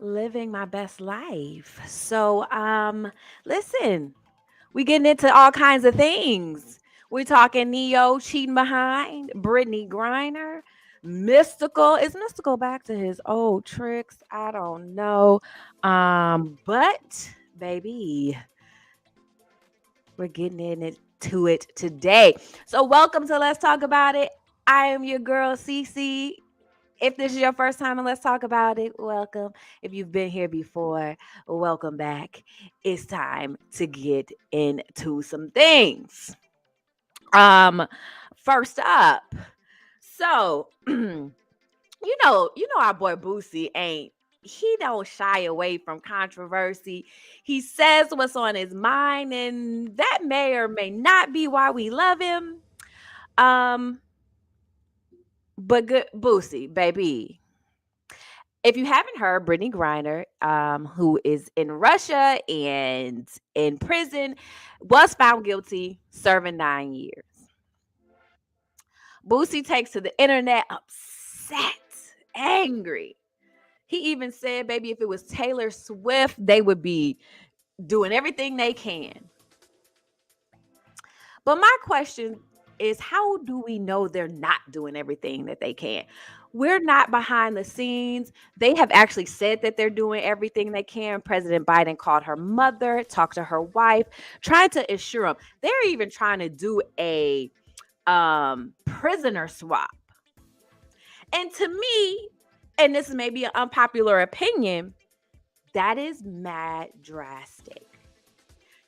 living my best life. Listen, we getting into all kinds of things. We're talking Neo cheating behind, Brittney Griner, Mystical. Is Mystical back to his old tricks? I don't know. But baby, we're getting into it today. So welcome to Let's Talk About It. I am your girl Cece. If this is your first time and Let's Talk About It, welcome. If you've been here before, welcome back. It's time to get into some things. Um, First up, so our boy Boosie ain't he don't shy away from controversy. He says what's on his mind, and that may or may not be why we love him. Um, but good Boosie, baby. If you haven't heard, Brittney Griner, who is in Russia and in prison, was found guilty, serving 9 years. Boosie takes to the internet upset, angry. He even said, baby, if it was Taylor Swift, they would be doing everything they can. But my question is, how do we know they're not doing everything that they can? We're not behind the scenes. They have actually said that they're doing everything they can. President Biden called her mother, talked to her wife, trying to assure them. They're even trying to do a prisoner swap. And to me, and this may be an unpopular opinion, that is mad drastic.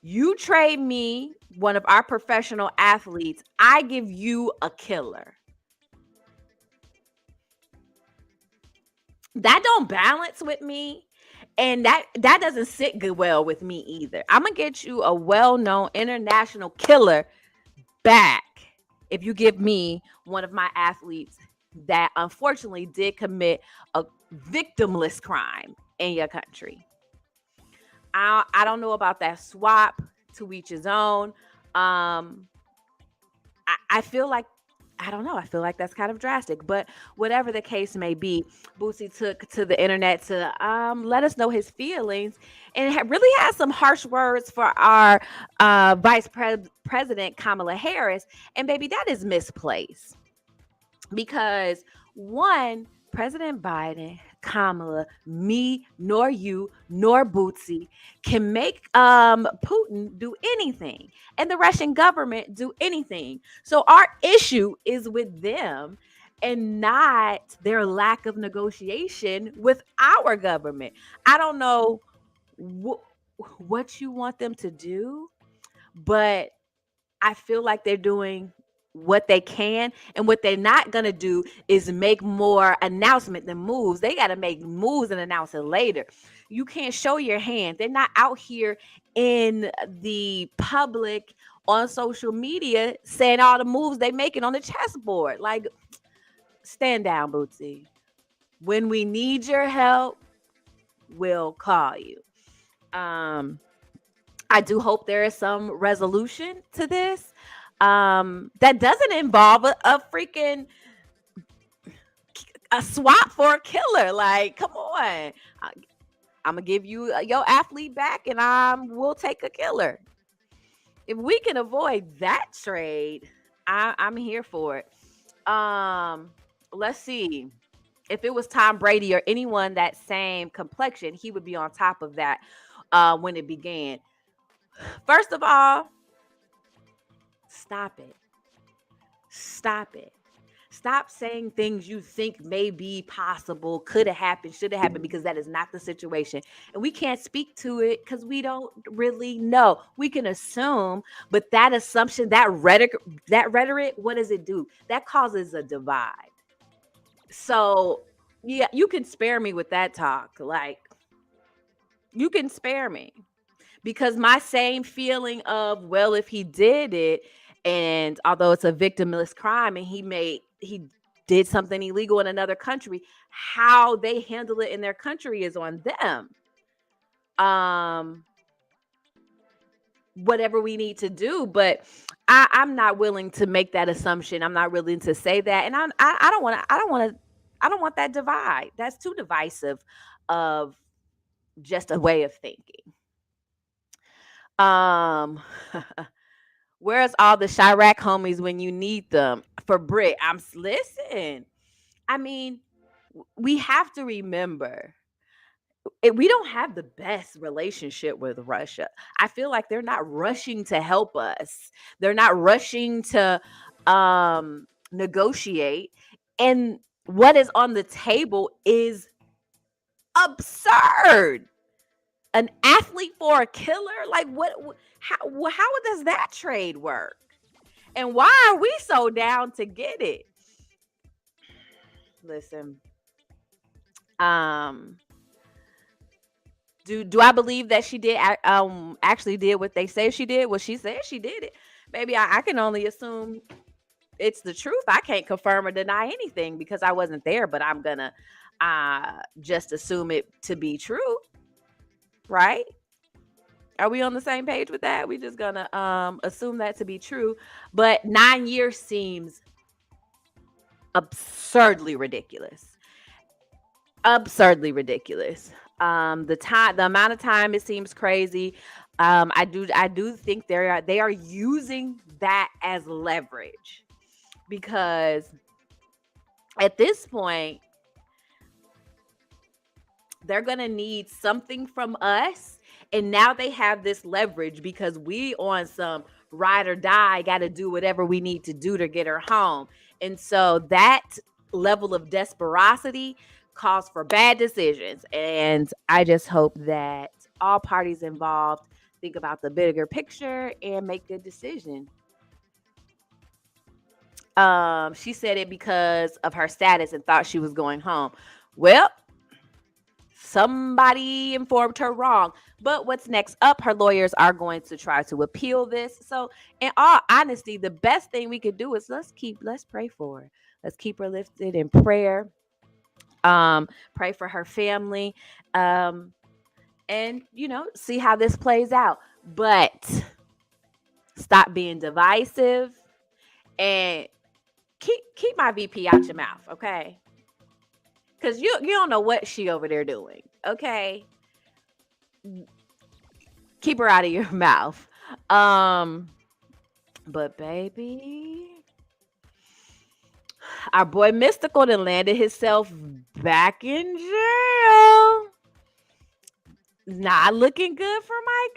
You trade me one of our professional athletes, I give you a killer. That don't balance with me. And that doesn't sit good well with me either. I'm gonna get you a well-known international killer back if you give me one of my athletes that unfortunately did commit a victimless crime in your country. I don't know about that swap, to each his own. I feel like I don't know. I feel like that's kind of drastic, but whatever the case may be, Boosie took to the internet to let us know his feelings, and really has some harsh words for our President Kamala Harris. And baby, that is misplaced because one, President Biden, Kamala, me, nor you, nor Bootsy can make Putin do anything and the Russian government do anything. So our issue is with them and not their lack of negotiation with our government. I don't know what you want them to do, but I feel like they're doing what they can, and what they're not going to do is make more announcement than moves. They got to make moves and announce it later. You can't show your hand. They're not out here in the public on social media saying all the moves they making on the chessboard. Like, stand down, Bootsy. When we need your help, we'll call you. I do hope there is some resolution to this that doesn't involve a freaking a swap for a killer. Like, come on. I'm gonna give you your athlete back, and we'll take a killer. If we can avoid that trade, I'm here for it. Let's see. If it was Tom Brady or anyone that same complexion, he would be on top of that when it began. First of all, stop it. Stop it. Stop saying things you think may be possible, could have happened, should have happened, because that is not the situation. And we can't speak to it because we don't really know. We can assume, but that assumption, that rhetoric, what does it do? That causes a divide. So, yeah, you can spare me with that talk. Like, you can spare me. Because my same feeling of, well, if he did it, and although it's a victimless crime and he did something illegal in another country, how they handle it in their country is on them. Whatever we need to do, but I'm not willing to make that assumption. I'm not willing to say that, and I don't want that divide. That's too divisive of just a way of thinking. Um, where's all the Chirac homies when you need them? For Brit, listen. I mean, we have to remember we don't have the best relationship with Russia. I feel like they're not rushing to help us. They're not rushing to negotiate. And what is on the table is absurd. An athlete for a killer? Like how does that trade work? And why are we so down to get it? Listen. Um do I believe that she did actually did what they say she did? Well, she said she did it. Maybe I can only assume it's the truth. I can't confirm or deny anything because I wasn't there, but I'm gonna just assume it to be true, right? Are we on the same page with that? We just gonna assume that to be true. But 9 years seems absurdly ridiculous. Absurdly ridiculous. The amount of time, it seems crazy. I do think they are using that as leverage because at this point they're gonna need something from us, and now they have this leverage because we on some ride or die, got to do whatever we need to do to get her home. And so that level of desperosity calls for bad decisions. And I just hope that all parties involved think about the bigger picture and make good decisions. She said it because of her status and thought she was going home. Well, somebody informed her wrong. But what's next up? Her lawyers are going to try to appeal this. So, in all honesty, the best thing we could do is let's pray for her. Let's keep her lifted in prayer. Pray for her family. And see how this plays out. But stop being divisive and keep my VP out your mouth, okay? Because you don't know what she over there doing, okay? Keep her out of your mouth. But baby, our boy Mystikal done landed himself back in jail. Not looking good for my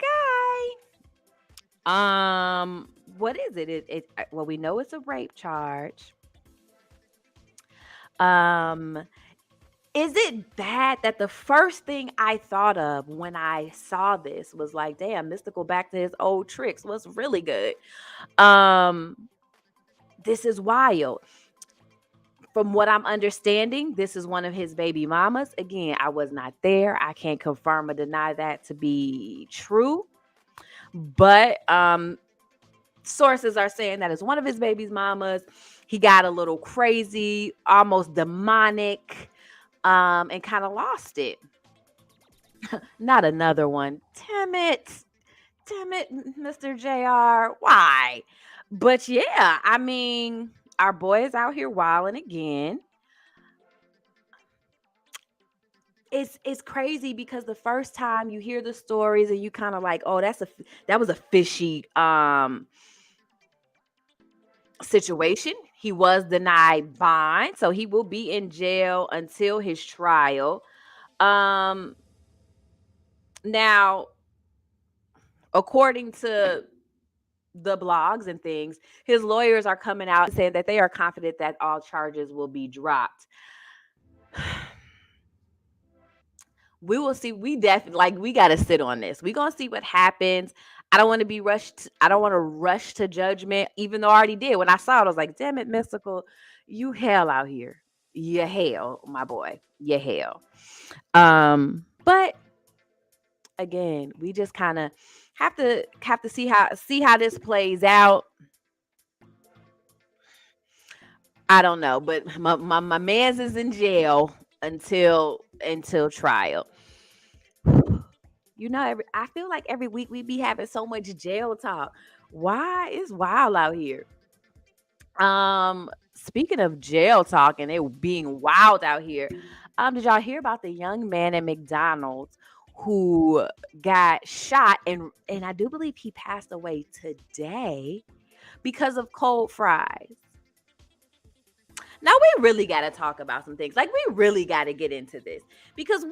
guy. What is it? Well, we know it's a rape charge. Is it bad that the first thing I thought of when I saw this was like, damn, Mystikal back to his old tricks. Was really good. This is wild. From what I'm understanding, this is one of his baby mamas. Again, I was not there. I can't confirm or deny that to be true. But sources are saying that it's one of his baby's mamas. He got a little crazy, almost demonic, and kind of lost it. Not another one. Damn it, Mr. JR. Why? But yeah, I mean, our boy is out here wilding again. It's crazy because the first time you hear the stories and you kind of like, oh, that was a fishy situation. He was denied bond, so he will be in jail until his trial. Now, according to the blogs and things, his lawyers are coming out saying that they are confident that all charges will be dropped. We will see. We definitely we got to sit on this. We're going to see what happens. I don't want to be rushed. I don't want to rush to judgment, even though I already did. When I saw it, I was like, damn it, Mystikal, you hell out here. You hell, my boy. You hell. But again, we just kind of have to see how this plays out. I don't know, but my man's is in jail until trial. I feel like every week we be having so much jail talk. Why? It's wild out here. Speaking of jail talk and it being wild out here, did y'all hear about the young man at McDonald's who got shot, and I do believe he passed away today because of cold fries. Now we really got to talk about some things. Like, we really got to get into this, because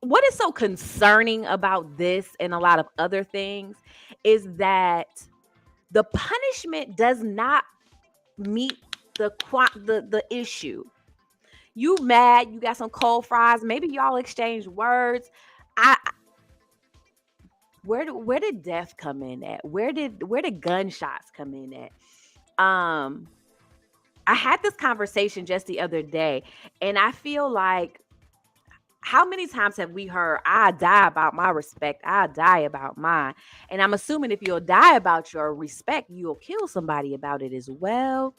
what is so concerning about this and a lot of other things is that the punishment does not meet the issue. You mad, you got some cold fries, maybe y'all exchange words. I where did death come in at? Where did gunshots come in at? I had this conversation just the other day, and I feel like, how many times have we heard, I die about my respect, I die about mine? And I'm assuming if you'll die about your respect, you'll kill somebody about it as well.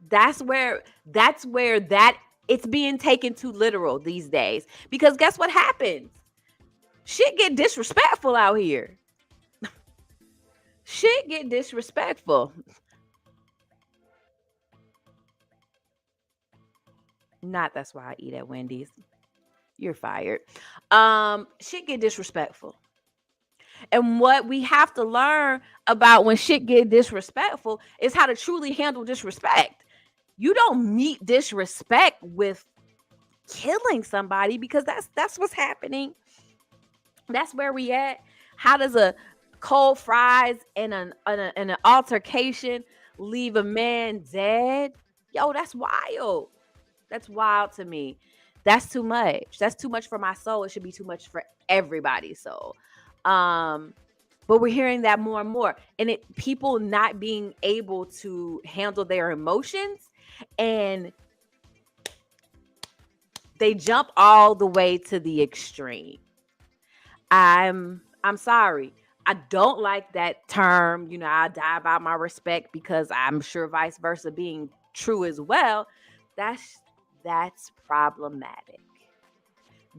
That's where that it's being taken too literal these days. Because guess what happens? Shit get disrespectful out here. Shit get disrespectful. Not that's why I eat at Wendy's. You're fired. Shit get disrespectful. And what we have to learn about when shit get disrespectful is how to truly handle disrespect. You don't meet disrespect with killing somebody, because that's what's happening. That's where we at. How does a cold fries and an altercation leave a man dead? Yo, that's wild. That's wild to me. That's too much. That's too much for my soul. It should be too much for everybody's soul. But we're hearing that more and more, and people not being able to handle their emotions, and they jump all the way to the extreme. I'm sorry. I don't like that term, I die about my respect, because I'm sure vice versa being true as well. That's problematic.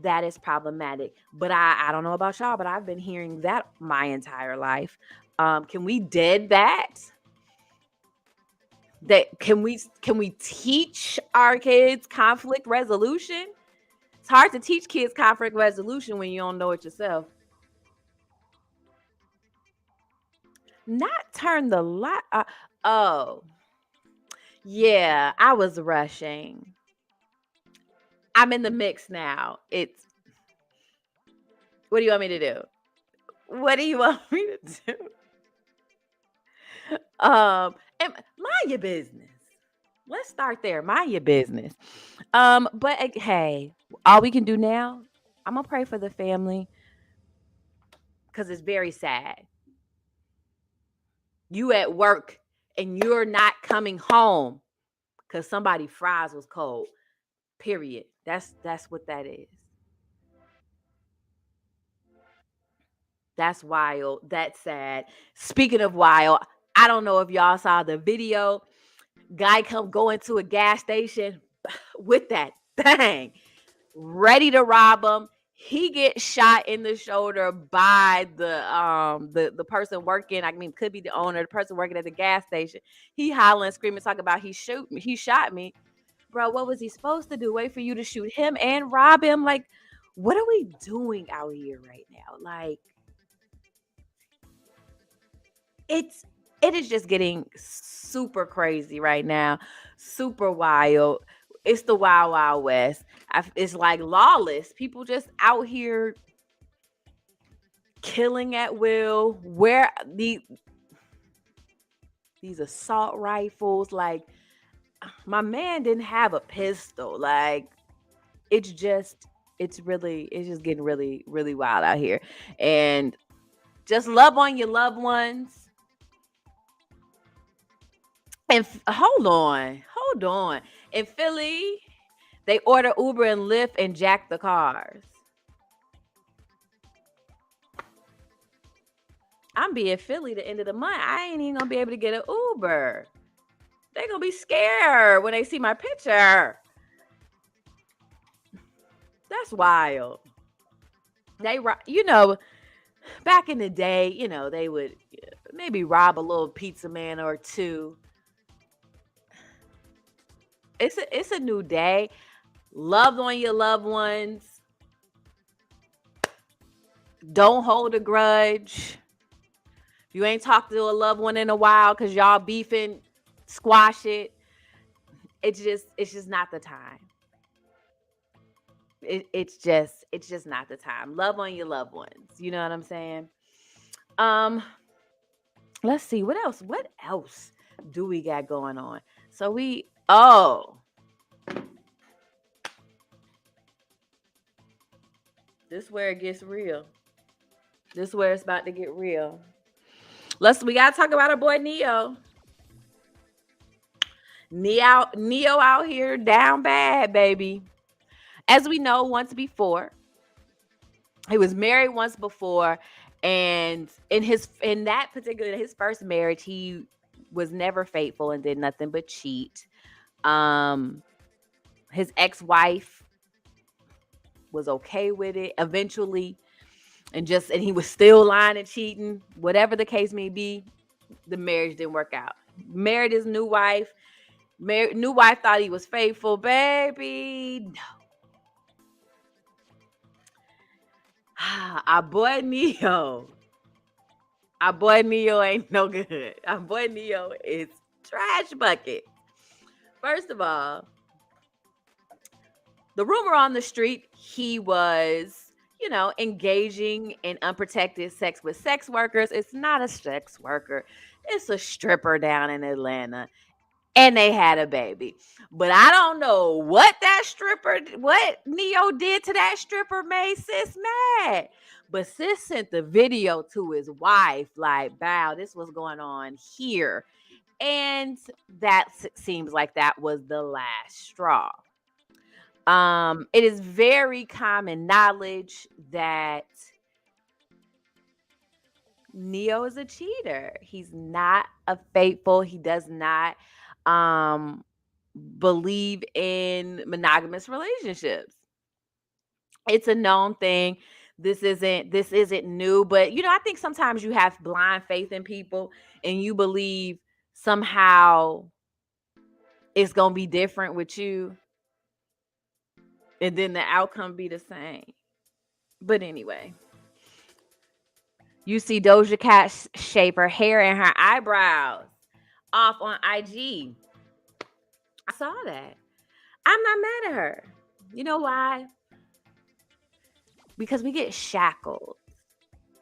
That is problematic. But I don't know about y'all, but I've been hearing that my entire life. Can we dead that? Can we teach our kids conflict resolution? It's hard to teach kids conflict resolution when you don't know it yourself. Not turn the light. Oh, yeah, I was rushing. I'm in the mix now. What do you want me to do? What do you want me to do? And mind your business. Let's start there. Mind your business. But hey, all we can do now, I'm gonna pray for the family, because it's very sad. You at work and you're not coming home because somebody fries was cold. Period. That's what that is. That's wild. That's sad. Speaking of wild, I don't know if y'all saw the video. Guy go into a gas station with that thing, ready to rob him. He gets shot in the shoulder by the person working. I mean, could be the owner, the person working at the gas station. He hollering, screaming, talking about he shot me. Bro, what was he supposed to do? Wait for you to shoot him and rob him? Like, what are we doing out here right now? Like, it is just getting super crazy right now, super wild. It's the wild wild west. It's like lawless. People just out here killing at will. Where these assault rifles? Like, my man didn't have a pistol. Like, it's just getting really really wild out here. And just love on your loved ones. And hold on. In Philly, they order Uber and Lyft and jack the cars. I'm be in Philly the end of the month. I ain't even gonna be able to get an Uber. They gonna be scared when they see my picture. That's wild. They, back in the day, they would maybe rob a little pizza man or two. It's a new day. Love on your loved ones. Don't hold a grudge. If you ain't talked to a loved one in a while because y'all beefing, squash it. It's just not the time. It's just not the time. Love on your loved ones. You know what I'm saying? Um, let's see what else. What else do we got going on? So this where it gets real. This where it's about to get real. We gotta talk about our boy Neyo. Neyo out here down bad, baby. As we know, once before, he was married once before, and in that particular his first marriage, he was never faithful and did nothing but cheat. His ex-wife was okay with it eventually, and he was still lying and cheating. Whatever the case may be, the marriage didn't work out. Married his new wife. New wife thought he was faithful, baby. No. Our boy Neyo. Our boy Neyo ain't no good. Our boy Neyo is trash bucket. First of all, the rumor on the street, he was, engaging in unprotected sex with sex workers. It's not a sex worker. It's a stripper down in Atlanta. And they had a baby. But I don't know what Neyo did to that stripper made sis mad. But sis sent the video to his wife, like, wow, this was going on here. And that seems like that was the last straw. It is very common knowledge that Neyo is a cheater. He's not a faithful. He does not believe in monogamous relationships. It's a known thing. This isn't new, but I think sometimes you have blind faith in people and you believe somehow it's going to be different with you, and then the outcome be the same. But anyway, you see Doja Cat shave her hair and her eyebrows off on IG. I saw that. I'm not mad at her. You know why? Because we get shackled.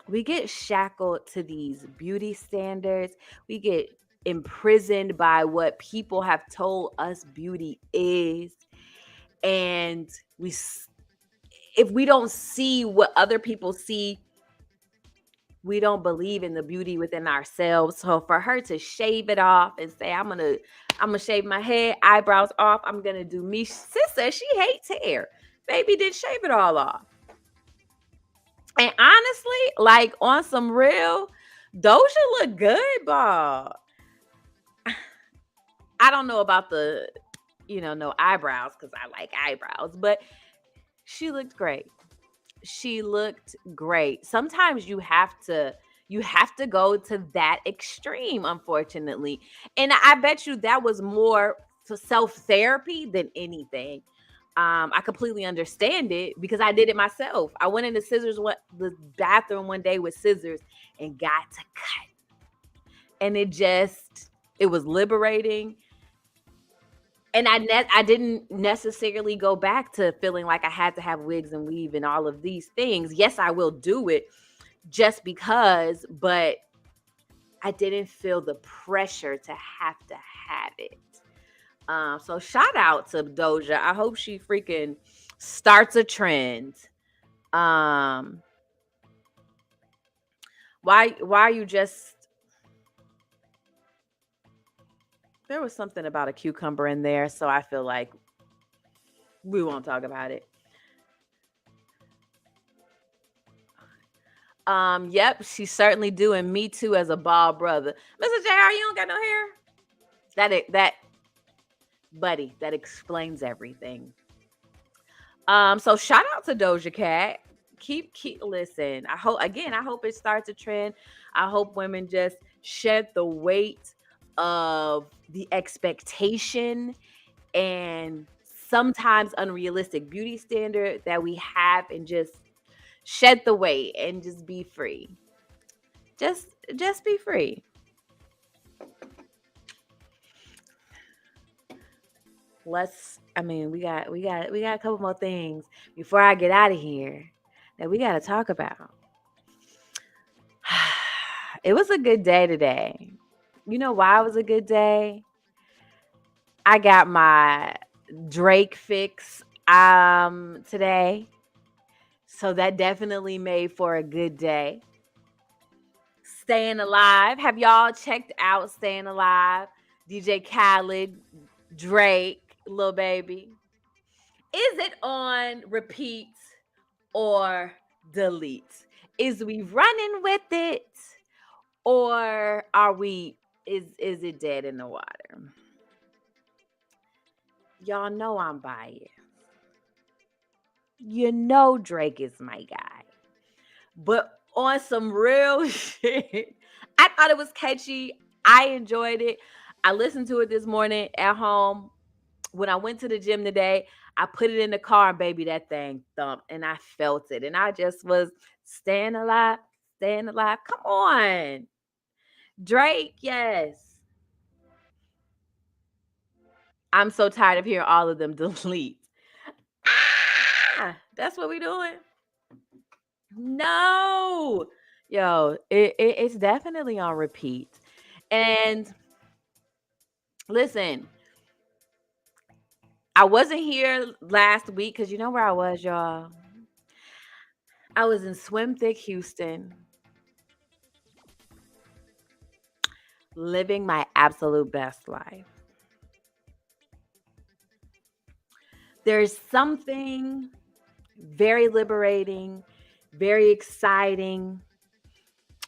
We get shackled to these beauty standards. We get imprisoned by what people have told us beauty is. And if we don't see what other people see, we don't believe in the beauty within ourselves. So for her to shave it off and say, I'm gonna shave my head, eyebrows off, I'm gonna do me. Sis says she hates hair. Baby did shave it all off. And honestly, like on some real, Doja look good, Bob. I don't know about the, no eyebrows because I like eyebrows, but she looked great. She looked great. Sometimes you have to go to that extreme, unfortunately. And I bet you that was more for self-therapy than anything. I completely understand it because I did it myself. I went into the bathroom one day with scissors and got to cut. And it was liberating. And I didn't necessarily go back to feeling like I had to have wigs and weave and all of these things. Yes, I will do it just because, but I didn't feel the pressure to have it. So shout out to Doja. I hope she freaking starts a trend. Why are you just... There was something about a cucumber in there, so I feel like we won't talk about it. Yep, she's certainly doing Me Too as a bald brother. Mr. JR, you don't got no hair? That buddy, that explains everything. So shout out to Doja Cat. Keep listen. I hope it starts a trend. I hope women just shed the weight of the expectation and sometimes unrealistic beauty standard that we have and just shed the weight and just be free. Just be free. We got a couple more things before I get out of here that we got to talk about. It was a good day today. You know why it was a good day? I got my Drake fix today. So that definitely made for a good day. Staying Alive. Have y'all checked out Staying Alive? DJ Khaled, Drake, Lil Baby. Is it on repeat or delete? Is we running with it or are we is it dead in the water? Y'all know I'm biased. You know Drake is my guy. But on some real shit, I thought it was catchy. I enjoyed it. I listened to it this morning at home. When I went to the gym today, I put it in the car and baby, that thing thumped and I felt it. And I just was staying alive, staying alive. Come on. Drake, yes. I'm so tired of hearing all of them delete. That's what we doing? No. Yo, it's definitely on repeat. And listen, I wasn't here last week because you know where I was, y'all. I was in Swim Thick, Houston, living my absolute best life. There's something very liberating, very exciting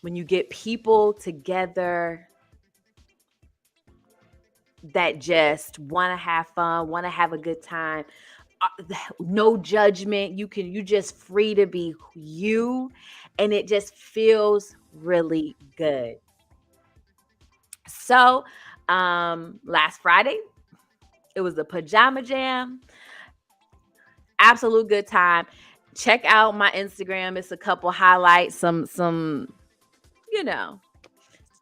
when you get people together that just want to have fun, want to have a good time. No judgment. You just free to be you, and it just feels really good. So, last Friday, it was a pajama jam. Absolute good time. Check out my Instagram. It's a couple highlights, some,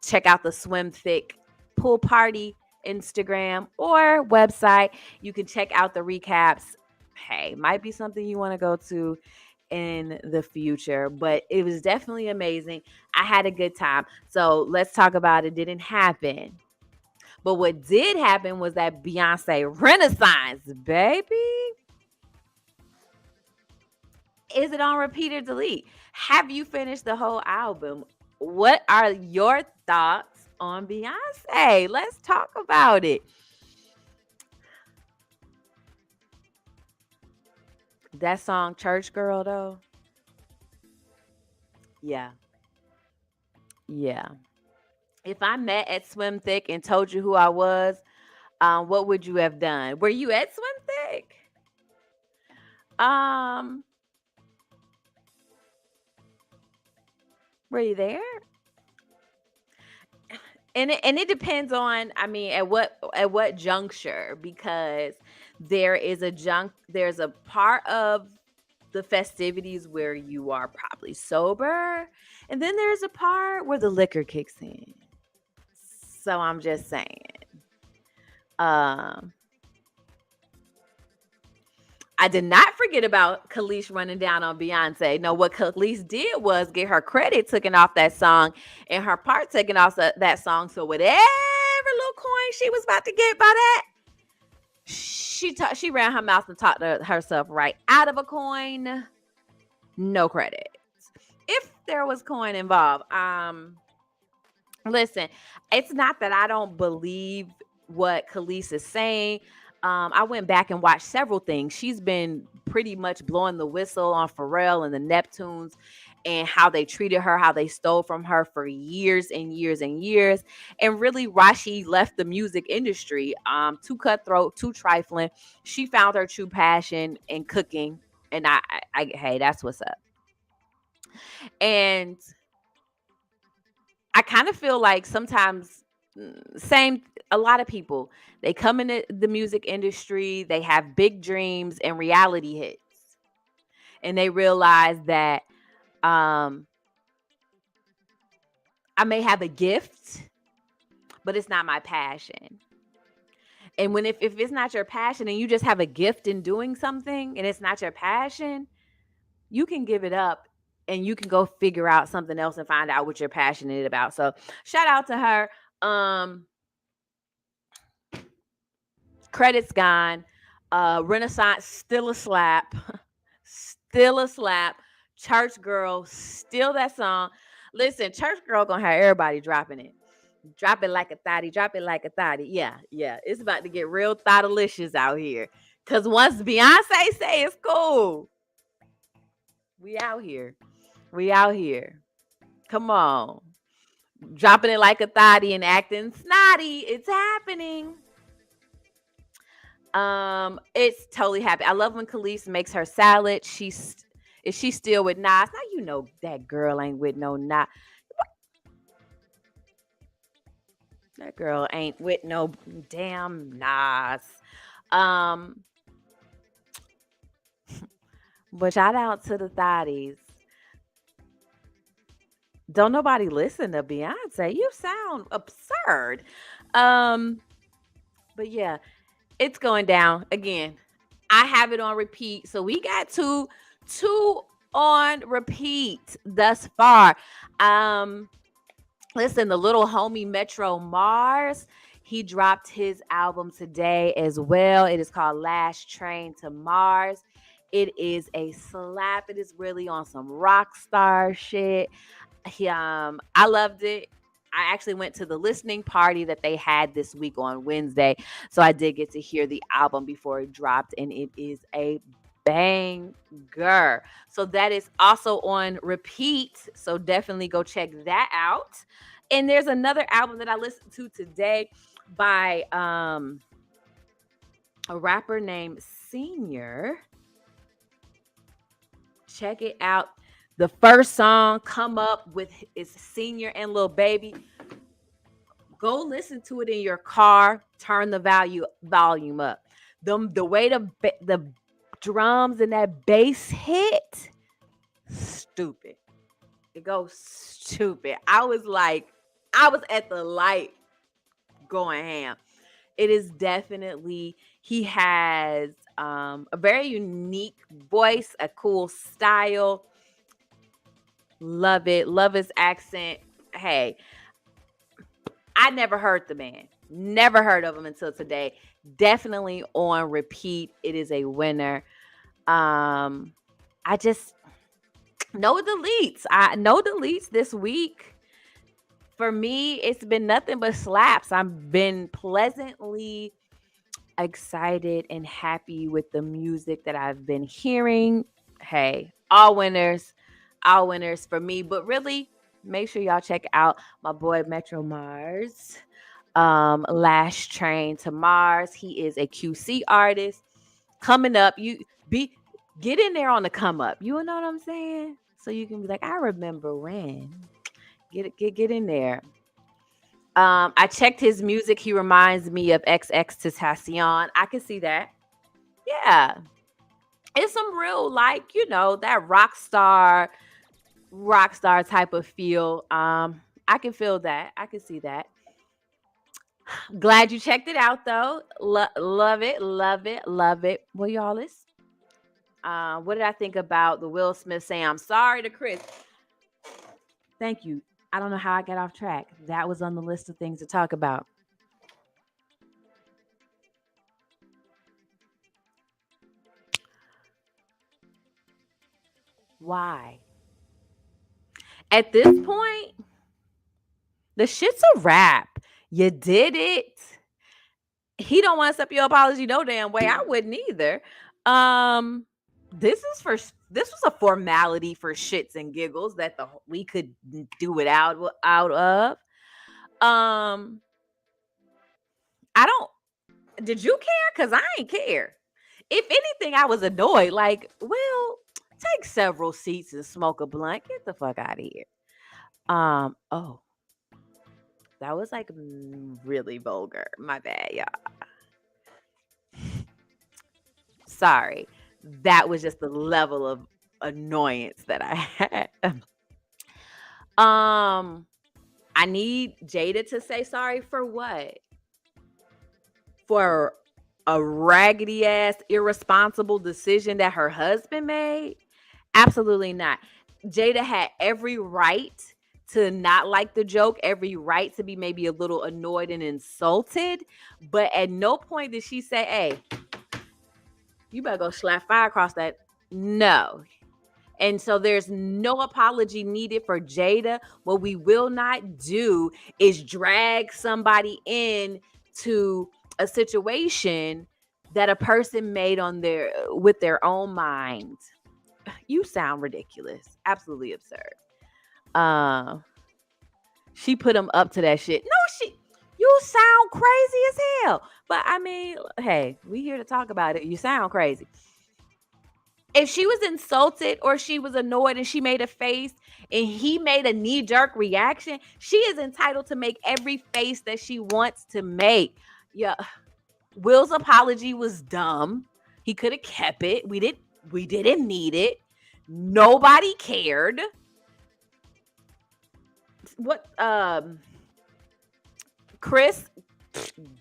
check out the Swim Thick pool party Instagram or website. You can check out the recaps. Hey, might be something you want to go to in the future, but it was definitely amazing. I had a good time. So let's talk about it. Didn't happen. But what did happen was that Beyonce Renaissance, baby. Is it on repeat or delete? Have you finished the whole album? What are your thoughts on Beyonce? Let's talk about it. That song, Church Girl, though. Yeah. Yeah. If I met at Swim Thick and told you who I was, what would you have done? Were you at Swim Thick? Um, were you there? And it depends on, I mean, at what juncture, because there's a part of the festivities where you are probably sober, and then there's a part where the liquor kicks in. So I'm just saying. Um I did not forget about Khalees running down on Beyonce. No, what Khalees did was get her credit taken off that song and her part taken off that song. So whatever little coin she was about to get by that, she ran her mouth and talked to herself right out of a coin. No credit. If there was coin involved, listen, it's not that I don't believe what Khalees is saying. I went back and watched several things. She's been pretty much blowing the whistle on Pharrell and the Neptunes and how they treated her, how they stole from her for years and years and years. And really why she left the music industry. Too cutthroat, too trifling. She found her true passion in cooking. And hey, that's what's up. And I kind of feel like sometimes same, a lot of people, they come into the music industry, they have big dreams and reality hits. And they realize that um I may have a gift, but it's not my passion. And if it's not your passion and you just have a gift in doing something and it's not your passion, you can give it up and you can go figure out something else and find out what you're passionate about. So shout out to her. Credits gone. Renaissance still a slap. Still a slap. Church Girl, still that song. Listen, Church Girl gonna have everybody dropping it. Drop it like a thotty, drop it like a thotty. Yeah, yeah. It's about to get real thottalicious out here. Cause once Beyonce say it's cool, we out here. We out here. Come on. Dropping it like a thotty and acting snotty. It's happening. It's totally happy. I love when Khalees makes her salad. Is she still with Nas? Now you know that girl ain't with no Nas. That girl ain't with no damn Nas. But shout out to the thotties. Don't nobody listen to Beyonce. You sound absurd. But yeah, it's going down again. I have it on repeat. So we got two on repeat thus far. Listen, the little homie Metro Mars, he dropped his album today as well. It is called Last Train to Mars. It is a slap. It is really on some rock star shit. I loved it. I actually went to the listening party that they had this week on Wednesday. So I did get to hear the album before it dropped, and it is a banger. So that is also on repeat. So definitely go check that out. And there's another album that I listened to today by a rapper named Senior. Check it out. The first song come up with is Senior and Lil Baby. Go listen to it in your car. Turn the volume up. The way the drums and that bass hit, stupid. It goes stupid. I was at the light going ham. It is definitely, he has a very unique voice, a cool style. Love it. Love his accent. Hey, I never heard the man. Never heard of him until today. Definitely on repeat. It is a winner. I just no deletes. No deletes this week. For me, it's been nothing but slaps. I've been pleasantly excited and happy with the music that I've been hearing. Hey, all winners for me. But really, make sure y'all check out my boy Metro Mars. Last Train to Mars. He is a QC artist. Coming up, get in there on the come up. You know what I'm saying? So you can be like, I remember when. Get in there. I checked his music. He reminds me of XXXTentacion. I can see that. Yeah. It's some real, that rock star type of feel. I can feel that. I can see that. Glad you checked it out though. Love it. Well, y'all, what did I think about the Will Smith saying I'm sorry to Chris? Thank you. I don't know how I got off track. That was on the list of things to talk about. Why? At this point, the shit's a wrap. You did it. He don't want to accept your apology no damn way. I wouldn't either. This was a formality for shits and giggles that we could do it out of. Did you care? Because I ain't care. If anything, I was annoyed. Like, well, take several seats and smoke a blunt. Get the fuck out of here. Oh. That was like really vulgar. My bad, y'all. Sorry. That was just the level of annoyance that I had. I need Jada to say sorry for what? For a raggedy ass irresponsible decision that her husband made? Absolutely not. Jada had every right to not like the joke, every right to be maybe a little annoyed and insulted, but at no point did she say, "Hey, you better go slap fire across that." No. And so there's no apology needed for Jada. What we will not do is drag somebody in to a situation that a person made on their with their own mind. You sound ridiculous. Absolutely absurd. She put him up to that shit. No, you sound crazy as hell. But I mean, hey, we here to talk about it. You sound crazy. If she was insulted or she was annoyed and she made a face and he made a knee-jerk reaction, she is entitled to make every face that she wants to make. Yeah. Will's apology was dumb. He could have kept it. We didn't need it. Nobody cared. What Chris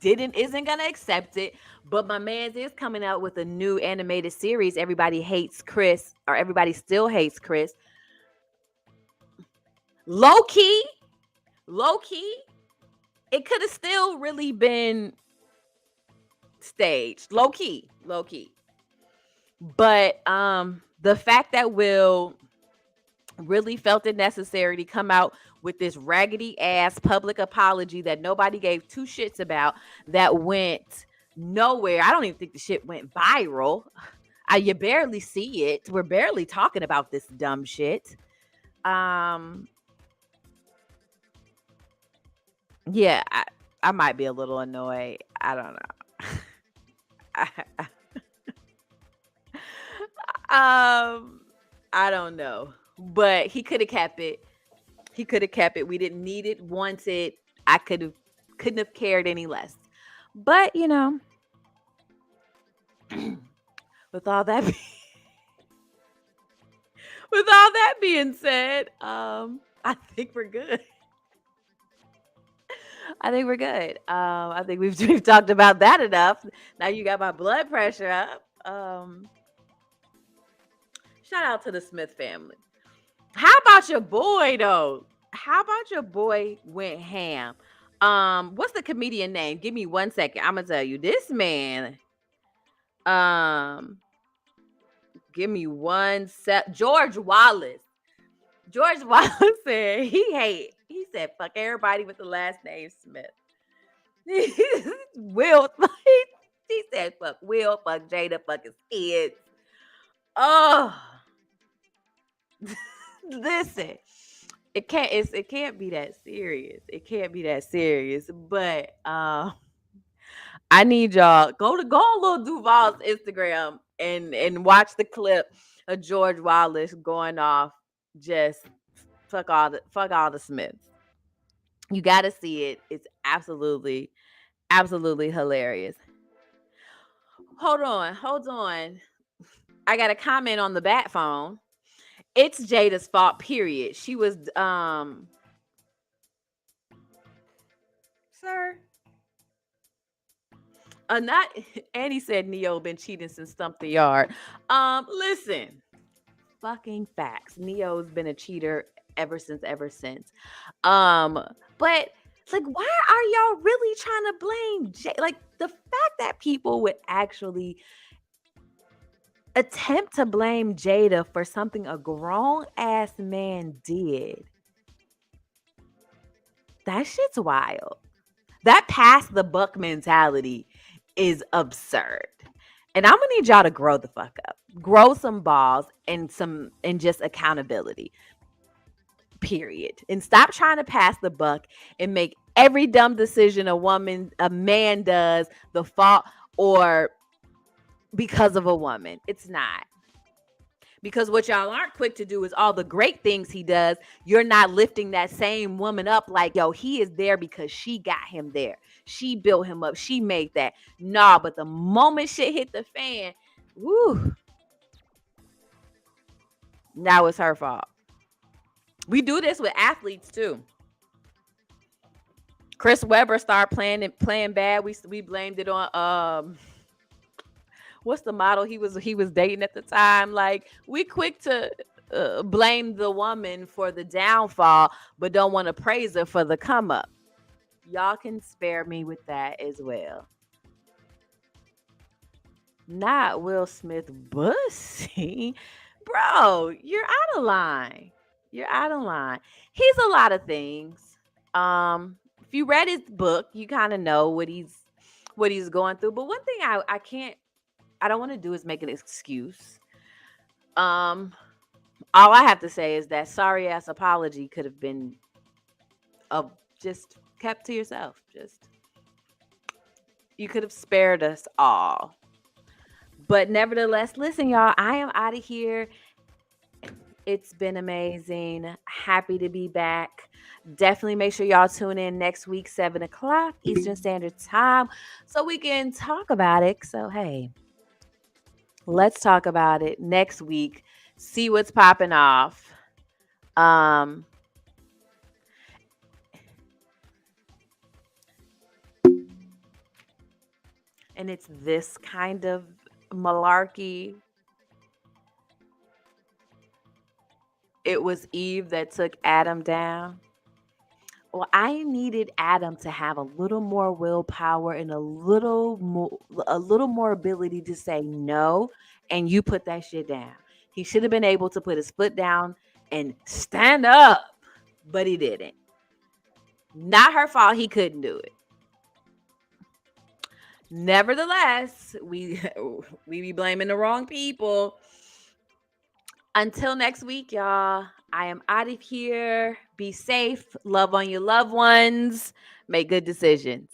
isn't gonna accept it, but my man's is coming out with a new animated series. Everybody hates Chris, or everybody still hates Chris. Low key, it could have still really been staged. Low key. But the fact that Will really felt it necessary to come out with this raggedy ass public apology that nobody gave two shits about, that went nowhere. I don't even think the shit went viral. You barely see it. We're barely talking about this dumb shit. Yeah, I might be a little annoyed. I don't know. I don't know. But he could have kept it. We didn't need it, want it. I couldn't have cared any less. But, you know, with all that being said, I think we're good. I think we've talked about that enough. Now you got my blood pressure up. Shout out to the Smith family. How about your boy though? How about your boy went ham? What's the comedian name? Give me 1 second. I'm gonna tell you. This man. Give me 1 sec. George Wallace said he said fuck everybody with the last name Smith. Will he said fuck Will, fuck Jada, fuck his kids. Oh, listen, it can't be that serious. But I need y'all go on Lil Duval's Instagram and watch the clip of George Wallace going off. Just fuck all the Smiths. You got to see it. It's absolutely hilarious. Hold on. I got a comment on the bat phone. It's Jada's fault, period. She was sir. Not Annie said Neyo been cheating since Stump the Yard. Listen. Fucking facts. Neo's been a cheater ever since. But like, why are y'all really trying to blame like the fact that people would actually attempt to blame Jada for something a grown ass man did? That shit's wild. That pass the buck mentality is absurd. And I'm gonna need y'all to grow the fuck up. Grow some balls and just accountability. Period. And stop trying to pass the buck and make every dumb decision a man does the fault or because of a woman. It's not. Because what y'all aren't quick to do is all the great things he does. You're not lifting that same woman up like, yo, he is there because she got him there. She built him up. She made that. Nah, but the moment shit hit the fan, woo, now it's her fault. We do this with athletes too. Chris Webber started playing bad. We blamed it on what's the model he was dating at the time. Like, we quick to blame the woman for the downfall, but don't want to praise her for the come up. Y'all can spare me with that as well. Not Will Smith bussy. Bro, you're out of line. You're out of line. He's a lot of things. If you read his book, you kind of know what he's going through. But one thing I don't want to do is make an excuse. All I have to say is that sorry ass apology could have been just kept to yourself. You could have spared us all. But nevertheless, listen, y'all, I am out of here. It's been amazing. Happy to be back. Definitely make sure y'all tune in next week, 7 o'clock Eastern Standard Time, so we can talk about it. So, hey, let's talk about it next week. See what's popping off. And it's this kind of malarkey. It was Eve that took Adam down. Well, I needed Adam to have a little more willpower and a little more ability to say no, and you put that shit down. He should have been able to put his foot down and stand up, but he didn't. Not her fault he couldn't do it. Nevertheless, we be blaming the wrong people. Until next week, y'all, I am out of here. Be safe. Love on your loved ones. Make good decisions.